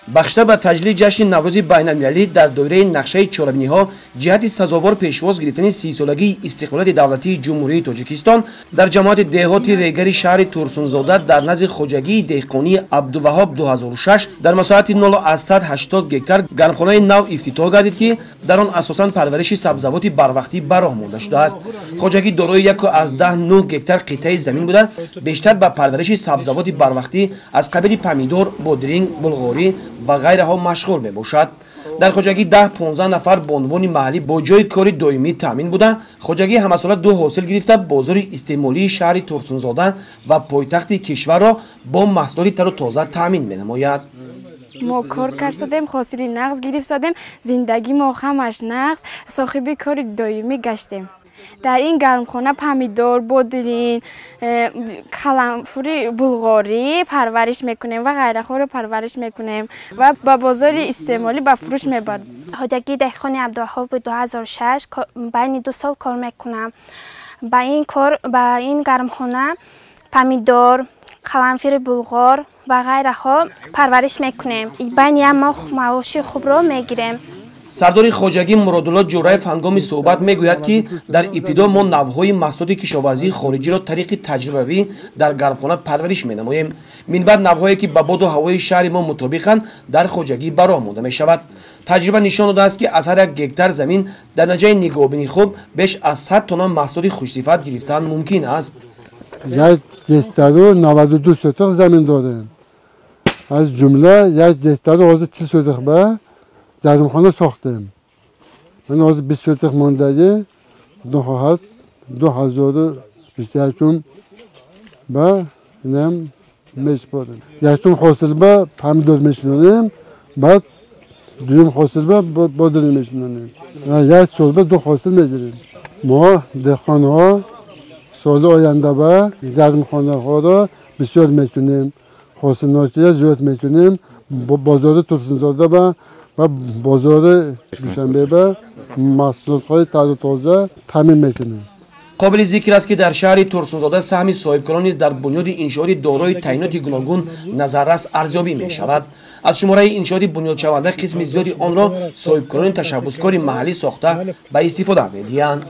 бахшта ба таҷлили ҷашни наврӯзи байналмилалӣ дар доираи нақшаи чорабиниҳо ҷиҳати сазовор пешвоз гирифтани 30-солагии истиқлолияти давлатии ҷумҳурии Тоҷикистон дар ҷамоати деҳоти регари шаҳри Турсунзода дар назди хоҷагии деҳқонии Абдуваҳоб 2006 дар масоҳати 0-180 гектар гармхонаи нав ифтитоҳ гардид, ки дар он асосан парвариши сабзавоти барвақтӣ ба роҳ монда шудааст. Хоҷагӣ дорои 1.9 гектар қитъаи замин буда, бештар ба парвариши сабзавоти барвақтӣ аз қабили помидор, бодиринг, булғорӣ ва ғайраҳо машғул мебошад. дар хоҷагӣ 10-15 нафар бонвони маҳаллӣ бо ҷои кори доимӣ таъмин буда, хоҷагӣ ҳамасола 2 ҳосил гирифта бозори истеъмолии шаҳри Турсунзода ва пойтахти кишварро бо маҳсулоти тару тоза таъмин менамояд. мо кор кардем, ҳосили нағз гирифтем, зиндагӣ мо ҳамаш нағз, соҳиби кори доимӣ гаштем. дар ин гармхона помидор, бодирин, каламфури булғорӣ парвариш мекунем ва ғайраҳоро парвариш мекунем ва ба бозори истеъмолӣ ба фурӯш мебарем. Хоҷагии деҳқони Абдуваҳоб 2006 байни 2 сол кор мекунам. Ба ин гармхона помидор, каламфури булғор ва ғайраҳо парвариш мекунем. Байни 1 моҳ маоши хубро мегирем. сардори хоҷагӣ Муродулло Ҷураев ҳангоми суҳбат мегӯяд, ки дар ибтидо мо навъҳои маҳсулоти кишоварзии хориҷиро тариқи таҷрибавӣ дар гармхона парвариш менамоем. Минбаъд навъҳое ки ба боду ҳавои шаҳри мо мутобиқанд дар хоҷагӣ ба роҳ монда мешавад. таҷриба нишон додааст, ки аз ҳар 1 гектар замин дар наҷаи нигоҳбини хуб беш аз 100 тонна маҳсулоти хушсифат гирифтан мумкин аст. 1 гектару 92 сотиқ замин дорем. аз ҷумла 1 гектару ҳозир 40 сотиқ ба гармхона сохтем. Ман ҳозир 20 сотиқ мондагӣ 2021 ба инам мешпорем. Якум ҳосил ба помидор мешинонем, баъд дуюм ҳосил ба бодирин мешинонем. 1 сол ба 2 ҳосил мегирем. мо деҳқонҳо соли оянда ба гармхонаҳоро бисёр мекунем. ҳосилнокиро зиёд мекунем. бозори Турсунзода و بازار دوشنبه به محصولات تازه تازه تامین میکنیم. قابل ذکر است که در شهر ترسونزاده سهم صاحبکاران نیز در بنیاد انشاءات دارای تعیینات گوناگون نظررس ارزیابی می شود. از شماره انشاءات بنیاد شونده قسم زیادی آن را صاحبکاران تشبسکار محلی ساخته به استفاده می دهند.